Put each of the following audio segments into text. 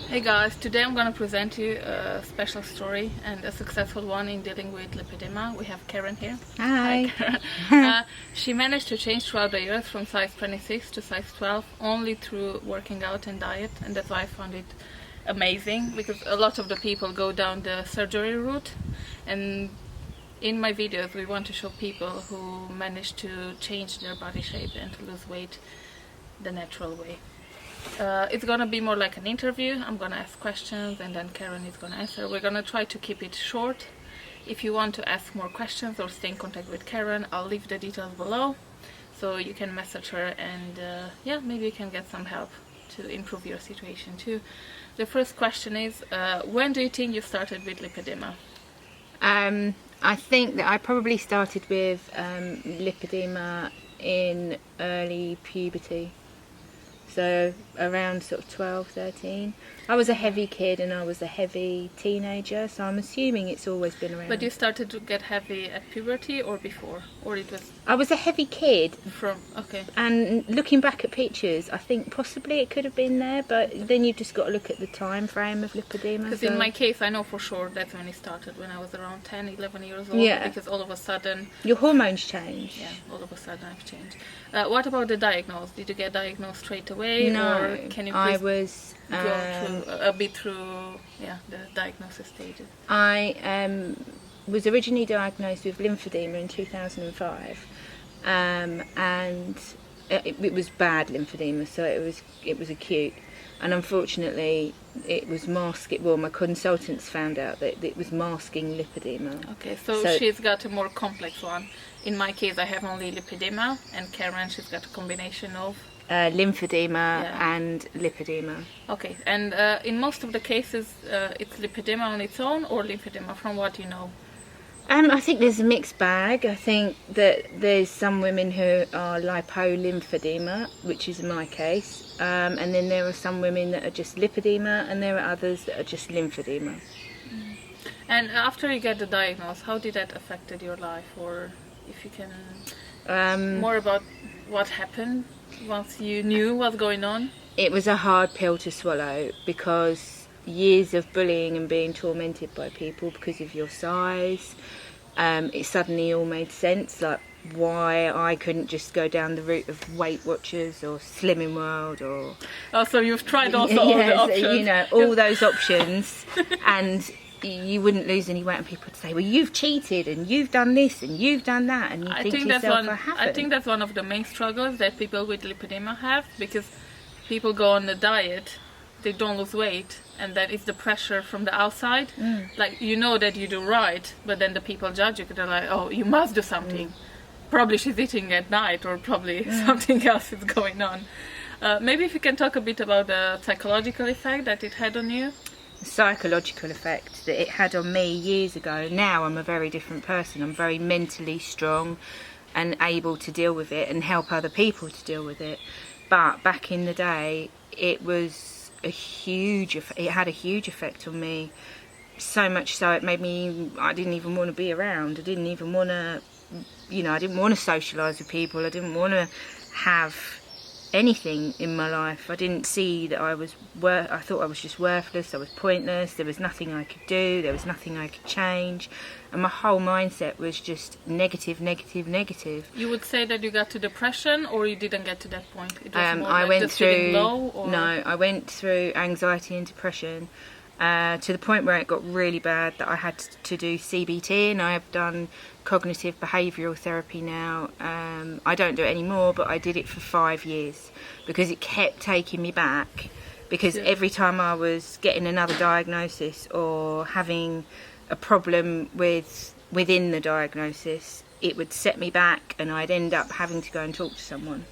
Hey guys, today I'm going to present you a special story and a successful one in dealing with lipedema. We have Karen here. Hi. Karen. She managed to change throughout the years from size 26 to size 12 only through working out and diet, and that's why I found it amazing, because a lot of the people go down the surgery route, and in my videos we want to show people who manage to change their body shape and to lose weight the natural way. It's gonna be more like an interview. I'm gonna ask questions and then Karen is gonna answer. We're gonna try to keep it short. If you want to ask more questions or stay in contact with Karen, I'll leave the details below so you can message her, and yeah, maybe you can get some help to improve your situation too. The first question is, when do you think you started with lipedema? I think that I probably started with lipedema in early puberty. So around sort of 12, 13. I was a heavy kid and I was a heavy teenager, so I'm assuming it's always been around. But you started to get heavy at puberty or before? Or it was... I was a heavy kid. Okay. And looking back at pictures, I think possibly it could have been there, but then you've just got to look at the time frame of lipedema. Because in my case, I know for sure that's when it started, when I was around 10, 11 years old. Yeah. Because all of a sudden... Your hormones change. Yeah, all of a sudden I've changed. What about the diagnosis? Did you get diagnosed straight away? No, or can you I please was... go through, a bit through the diagnosis stages? I was originally diagnosed with lymphedema in 2005, and it was bad lymphedema, so it was acute, and unfortunately it was masking. Well, my consultants found out that it was masking lipedema. Okay, so she's got a more complex one. In my case, I have only lipedema, and Karen, she's got a combination of lymphedema and lipedema. Okay, and in most of the cases, it's lipedema on its own or lymphedema, from what you know? I think there's a mixed bag. I think that there's some women who are lipolymphedema, which is my case, and then there are some women that are just lipedema, and there are others that are just lymphedema. And after you get the diagnosis, how did that affected your life, or if you can more about what happened once you knew what's going on? It was a hard pill to swallow, because years of bullying and being tormented by people because of your size, it suddenly all made sense, like why I couldn't just go down the route of Weight Watchers or Slimming World or... Oh, so you've tried also all the options. You know, all those options, and you wouldn't lose any weight, and people would say, well, you've cheated and you've done this and you've done that, and you think to yourself, I haven't. I think that's one of the main struggles that people with lipedema have, because people go on a diet, they don't lose weight, and that is the pressure from the outside. Like, you know that you do right, but then the people judge you, they're like, oh, you must do something. Probably she's eating at night, or probably something else is going on. Maybe if you can talk a bit about the psychological effect that it had on you. Psychological effect that it had on me years ago. Now I'm a very different person. I'm very mentally strong and able to deal with it and help other people to deal with it. But back in the day, it was it had a huge effect on me. So much so it made me, I didn't even want to be around. I didn't even want to, I didn't want to socialise with people. I didn't want to have anything in my life. I didn't see that I thought I was just worthless. I was pointless. There was nothing I could do. There was nothing I could change, and my whole mindset was just negative, negative, negative. You would say that you got to depression, or you didn't get to that point? It was more I like went just through feeling low, or? No, I went through anxiety and depression to the point where it got really bad that I had to do CBT, and I have done cognitive behavioural therapy now. I don't do it anymore, but I did it for 5 years because it kept taking me back, because every time I was getting another diagnosis or having a problem within the diagnosis, it would set me back and I'd end up having to go and talk to someone.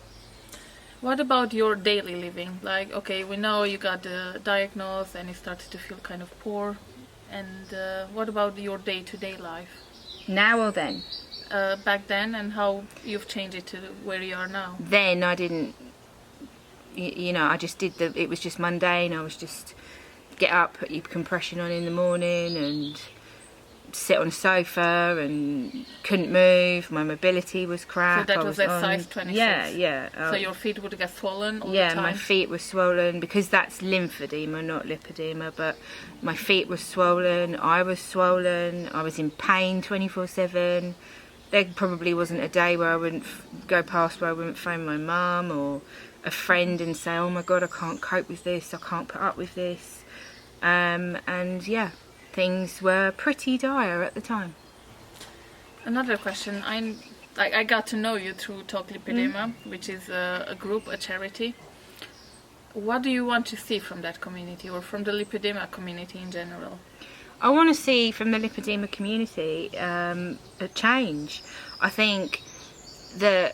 What about your daily living? Like, okay, we know you got the diagnosis and you started to feel kind of poor, and what about your day-to-day life? Now or then? Back then, and how you've changed it to where you are now? Then I didn't, I just did it was just mundane. I was just get up, put your compression on in the morning, and sit on a sofa and couldn't move. My mobility was crap. So that I was at on, size 26? Yeah. So your feet would get swollen all the Yeah, time? my feet were swollen, because that's lymphedema, not lipedema, but my feet were swollen, I was swollen, I was in pain 24/7. There probably wasn't a day where I wouldn't go past where I wouldn't phone my mum or a friend and say, oh my God, I can't cope with this, I can't put up with this. And yeah, things were pretty dire at the time. Another question. I got to know you through Talk Lipoedema, which is a group, a charity. What do you want to see from that community, or from the lipedema community in general? I want to see from the lipedema community a change. I think that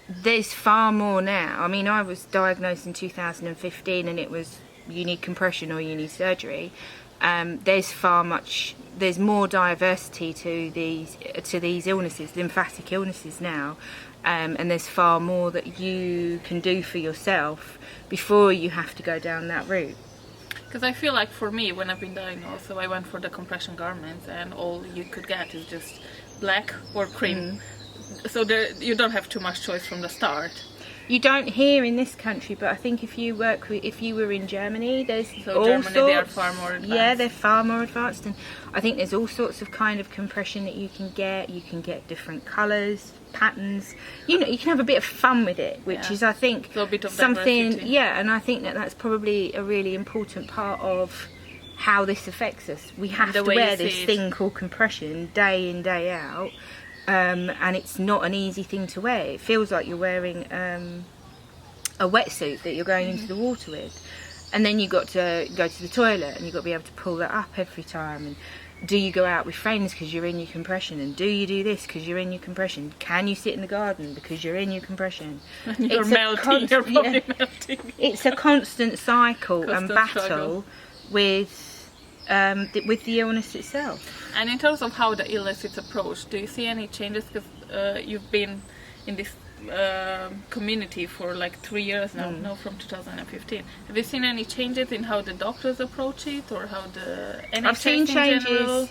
there's far more now. I mean, I was diagnosed in 2015 and it was you need compression or you need surgery. There's more diversity to these illnesses, lymphatic illnesses now, and there's far more that you can do for yourself before you have to go down that route. Because I feel like for me, when I've been diagnosed, so I went for the compression garments, and all you could get is just black or cream. So you don't have too much choice from the start. You don't here in this country, but I think if you were in Germany, there's all Germany, sorts. they are far more advanced. Yeah, they're far more advanced, and I think there's all sorts of kind of compression that you can get. You can get different colours, patterns. You know, you can have a bit of fun with it, which is, I think, so a bit of something. diversity. Yeah, and I think that's probably a really important part of how this affects us. We have to wear this thing called compression day in, day out. And it's not an easy thing to wear. It feels like you're wearing a wetsuit that you're going into the water with, and then you've got to go to the toilet and you've got to be able to pull that up every time. And do you go out with friends because you're in your compression? And do you do this because you're in your compression? Can you sit in the garden because you're in your compression? You're melting. You're probably melting. It's a constant cycle Constant and battle struggle. with the illness itself. And in terms of how the illness is approached, do you see any changes? Because you've been in this community for like 3 years now, no, from 2015. Have you seen any changes in how the doctors approach it, or how the NHS I've seen changes. General?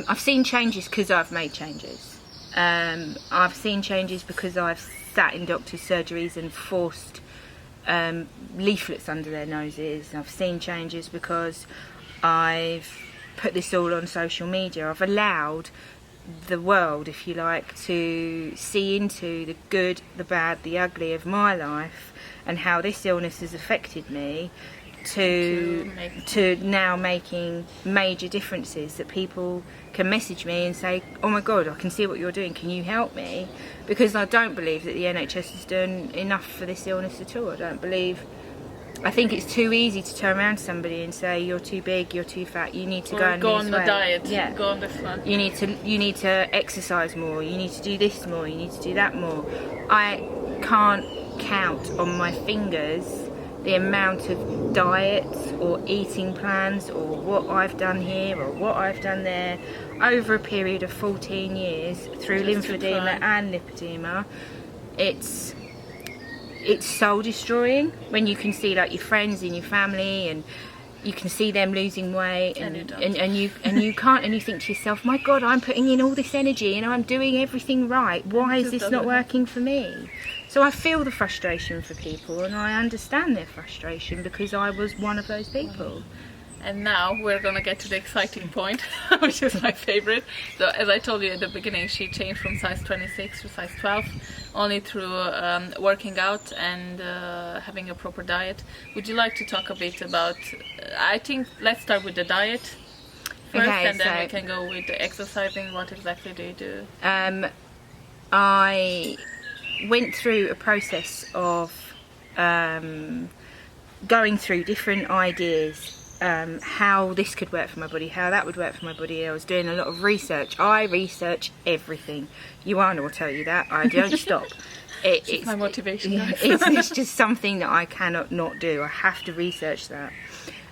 I've seen changes because I've made changes. I've seen changes because I've sat in doctors' surgeries and forced leaflets under their noses. I've seen changes because I've put this all on social media. I've allowed the world, if you like, to see into the good, the bad, the ugly of my life and how this illness has affected me, to now making major differences, that people can message me and say, oh my God, I can see what you're doing, can you help me? Because I don't believe that the NHS has done enough for this illness at all. I think it's too easy to turn around to somebody and say, you're too big, you're too fat, you need to go and go lose on the weight. diet, yeah. Go on this one. You need to exercise more, you need to do this more, you need to do that more. I can't count on my fingers the amount of diets or eating plans or what I've done here or what I've done there over a period of 14 years through lymphedema and lipedema. It's soul destroying when you can see like your friends and your family, and you can see them losing weight, and you can't, and you think to yourself, my God, I'm putting in all this energy and I'm doing everything right, why is this not working for me? So I feel the frustration for people, and I understand their frustration because I was one of those people. And now we're gonna get to the exciting point, which is my favorite. So as I told you at the beginning, she changed from size 26 to size 12 only through working out and having a proper diet. Would you like to talk a bit about, I think let's start with the diet first, and then we can go with the exercising. What exactly do you do? I went through a process of going through different ideas, how this could work for my body, how that would work for my body. I was doing a lot of research. I research everything. Joanna will tell you that. I don't stop. It's my motivation. It's just something that I cannot not do. I have to research that.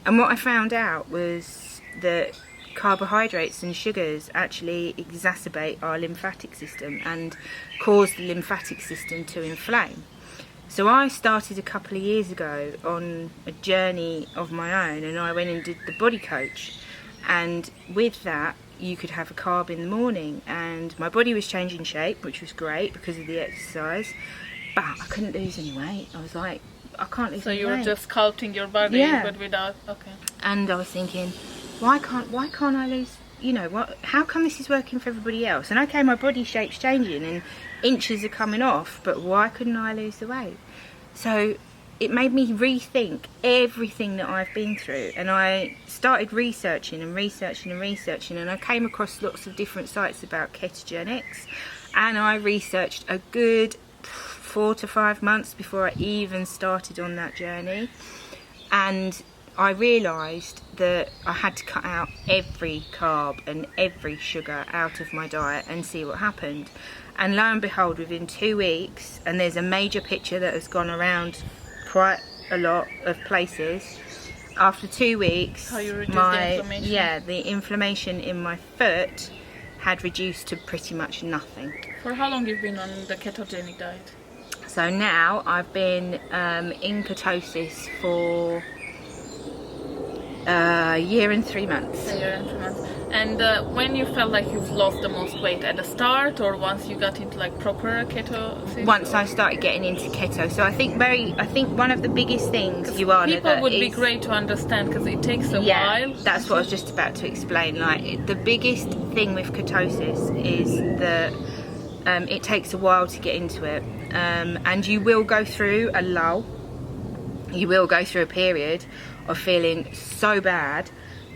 And what I found out was that carbohydrates and sugars actually exacerbate our lymphatic system and cause the lymphatic system to inflame. So I started a couple of years ago on a journey of my own, and I went and did the body coach, and with that you could have a carb in the morning, and my body was changing shape, which was great because of the exercise, but I couldn't lose any weight. I was like, I can't lose any weight. So you were just sculpting your body, Yeah. but without, okay. And I was thinking, why can't I lose, you know, how come this is working for everybody else? And okay, my body shape's changing and inches are coming off, but why couldn't I lose the weight? So it made me rethink everything that I've been through, and I started researching, and I came across lots of different sites about ketogenics, and I researched a good 4 to 5 months before I even started on that journey. And I realised that I had to cut out every carb and every sugar out of my diet and see what happened. And lo and behold, within 2 weeks, and there's a major picture that has gone around quite a lot of places, after 2 weeks, How you reduced the inflammation? the inflammation in my foot had reduced to pretty much nothing. For how long you've been on the ketogenic diet? So now I've been in ketosis for a year and 3 months. A year and 3 months. And when you felt like you've lost the most weight, at the start or once you got into like proper ketosis? Once I started getting into keto. So I think one of the biggest things, Joanna, people would be great to understand, because it takes a while. That's what I was just about to explain. Like, the biggest thing with ketosis is that it takes a while to get into it, and you will go through a lull. You will go through a period of feeling so bad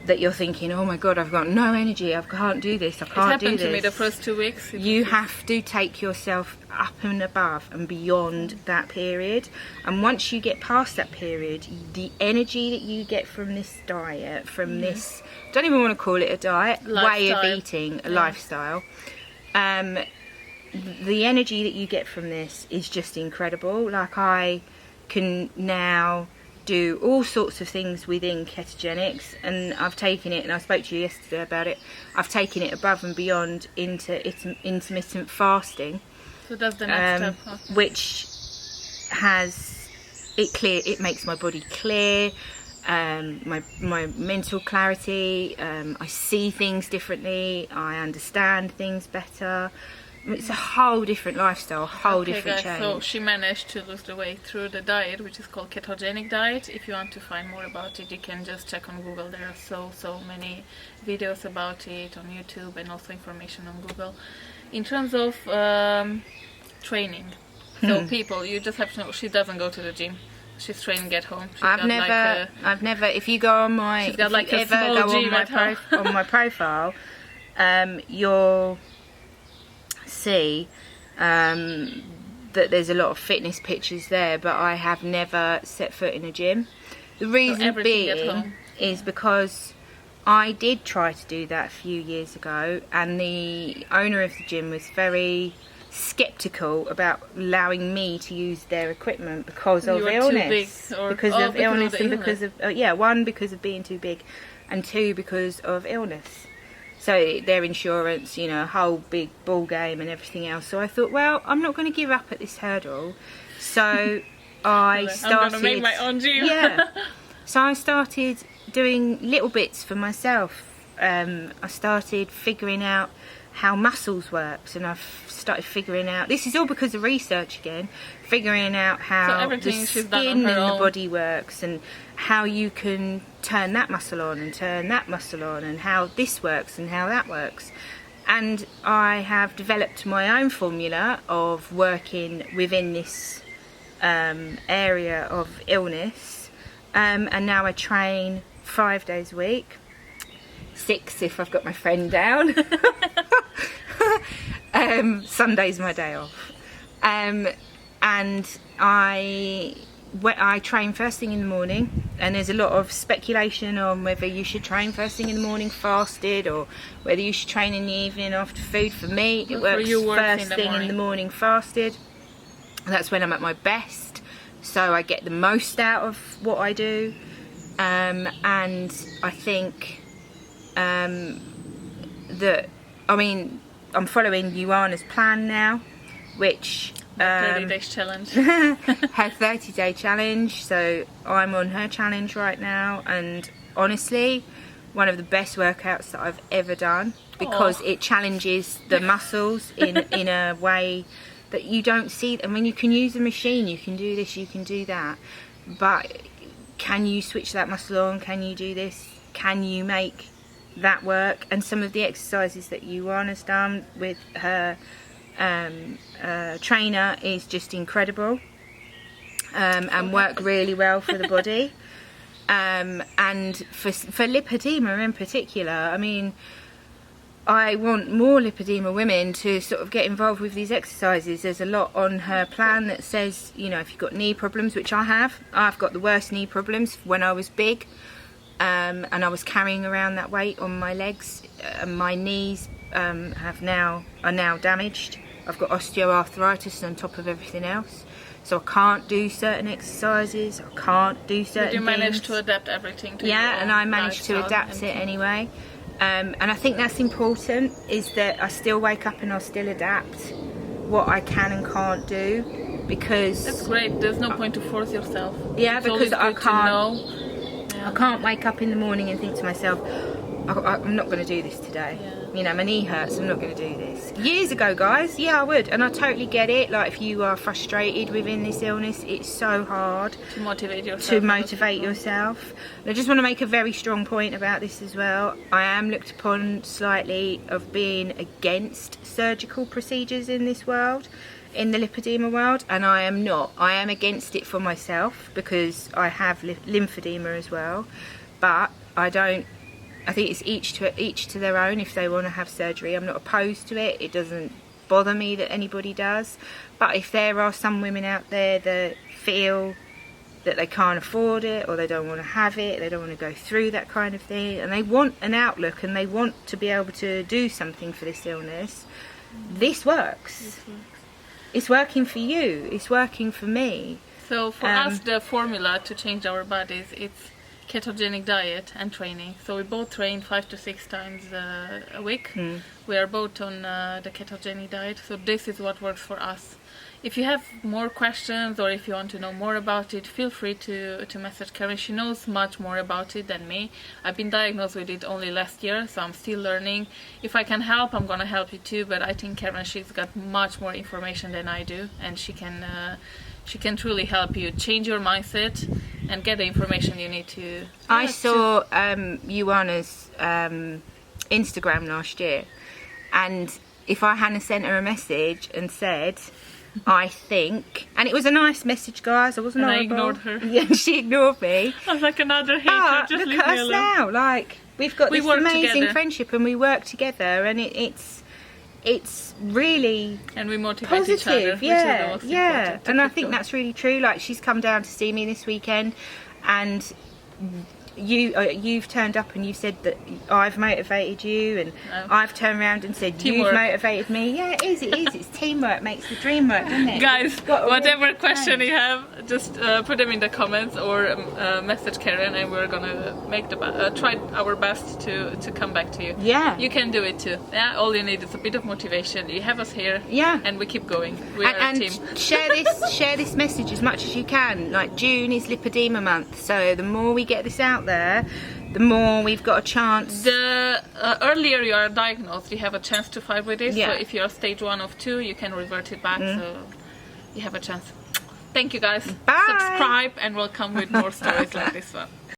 that you're thinking, oh my god, I've got no energy, I can't do this, I can't do this. It happened to me the first 2 weeks. You have to take yourself up and above and beyond that period, and once you get past that period, the energy that you get from this diet, from this, don't even want to call it a diet, way of eating, a lifestyle, the energy that you get from this is just incredible. Like, I can now do all sorts of things within ketogenics, and I've taken it, and I spoke to you yesterday about it, I've taken it above and beyond into intermittent fasting. So that's the next step. Okay. Which has it makes my body clear, my mental clarity, I see things differently, I understand things better. It's a whole different lifestyle, a whole different change. So she managed to lose the weight through the diet, which is called ketogenic diet. If you want to find more about it, you can just check on Google. There are so many videos about it on YouTube, and also information on Google. In terms of training, so people, you just have to know, she doesn't go to the gym. She's training at home. I've never. If you go on my, she's got like if a you ever small go gym on my profile, you'll see that there's a lot of fitness pictures there, but I have never set foot in a gym. The reason being is because I did try to do that a few years ago, and the owner of the gym was very skeptical about allowing me to use their equipment because of illness. Because of illness, and because of one, because of being too big, and two, because of illness. So their insurance, you know, a whole big ball game and everything else. So I thought, well, I'm not going to give up at this hurdle. So I started. I'm going to make my own gym. Yeah. So I started doing little bits for myself. I started figuring out how muscles works, and I've started figuring out, this is all because of research again, figuring out how the skin in the body works, and how you can turn that muscle on and turn that muscle on, and how this works and how that works. And I have developed my own formula of working within this area of illness, and now I train 5 days a week, 6 if I've got my friend down. Sunday's my day off, and I train first thing in the morning, and there's a lot of speculation on whether you should train first thing in the morning fasted, or whether you should train in the evening after food. For me, it works first thing in the morning fasted. That's when I'm at my best, so I get the most out of what I do, and I think that, I mean, I'm following Joanna's plan now, which 30 days challenge. her 30-day challenge. So I'm on her challenge right now, and honestly, one of the best workouts that I've ever done, because it challenges the muscles in a way that you don't see. I mean, you can use a machine, you can do this, you can do that, but can you switch that muscle on? Can you do this? Can you make that work? And some of the exercises that Yuan has done with her trainer is just incredible, and work really well for the body. And for lipedema in particular, I mean, I want more lipedema women to sort of get involved with these exercises. There's a lot on her plan that says, you know, if you've got knee problems, which I have, I've got the worst knee problems when I was big, and I was carrying around that weight on my legs. My knees are now damaged. I've got osteoarthritis on top of everything else, so I can't do certain exercises, I can't do certain things. Did you manage to adapt everything to your own and I managed to lifestyle adapt it anyway. And I think that's important, is that I still wake up and I'll still adapt what I can and can't do, because that's great. There's no point to force yourself. Yeah, it's because I can't Yeah. wake up in the morning and think to myself, I'm not going to do this today. Yeah. You know, my knee hurts, I'm not going to do this. Years ago, guys, yeah, I would, and I totally get it. Like, if you are frustrated within this illness, it's so hard to motivate yourself. And I just want to make a very strong point about this as well. I am looked upon slightly of being against surgical procedures in this world, in the lipedema world, and I am not. I am against it for myself because I have lymphedema as well, but I think it's each to their own if they want to have surgery. I'm not opposed to it. It doesn't bother me that anybody does. But if there are some women out there that feel that they can't afford it, or they don't want to have it, they don't want to go through that kind of thing, and they want an outlook and they want to be able to do something for this illness, this works. It's working for you. It's working for me. So for us, the formula to change our bodies, it's ketogenic diet and training. So we both train 5 to 6 times a week. We are both on the ketogenic diet, so this is what works for us. If you have more questions, or if you want to know more about it, feel free to message Karen. She knows much more about it than me. I've been diagnosed with it only last year, so I'm still learning. If I can help, I'm gonna help you too, but I think Karen, she's got much more information than I do, and she can truly help you change your mindset and get the information you need to. I saw Ioana's Instagram last year, and if I hadn't sent her a message and said, I think, and it was a nice message, guys, I wasn't horrible. I ignored her. Yeah, she ignored me. I was like, another hater, But just look leave at me us alone. now, like, we've got We this work amazing together. friendship, and we work together, and it's really And we motivate positive, each other, which is the yeah, most yeah. important to And I keep think going. that's really true. Like, she's come down to see me this weekend, and you've turned up and you said that I've motivated you, and I've turned around and said Teamwork. you've motivated me. Yeah, it is. It's teamwork makes the dream work, doesn't it? Guys, Got a whatever really question plan. you have, just put them in the comments, or message Karen, and we're gonna make try our best to come back to you. Yeah. You can do it too. Yeah, all you need is a bit of motivation. You have us here. Yeah. And we keep going. We are a And team. share this message as much as you can. Like, June is lipedema month, so the more we get this out there, the more we've got a chance. The earlier you are diagnosed, you have a chance to fight with it. Yeah. So if you're stage 1 of 2, you can revert it back. So you have a chance. Thank you, guys. Bye. Subscribe, and we'll come with more stories like this one.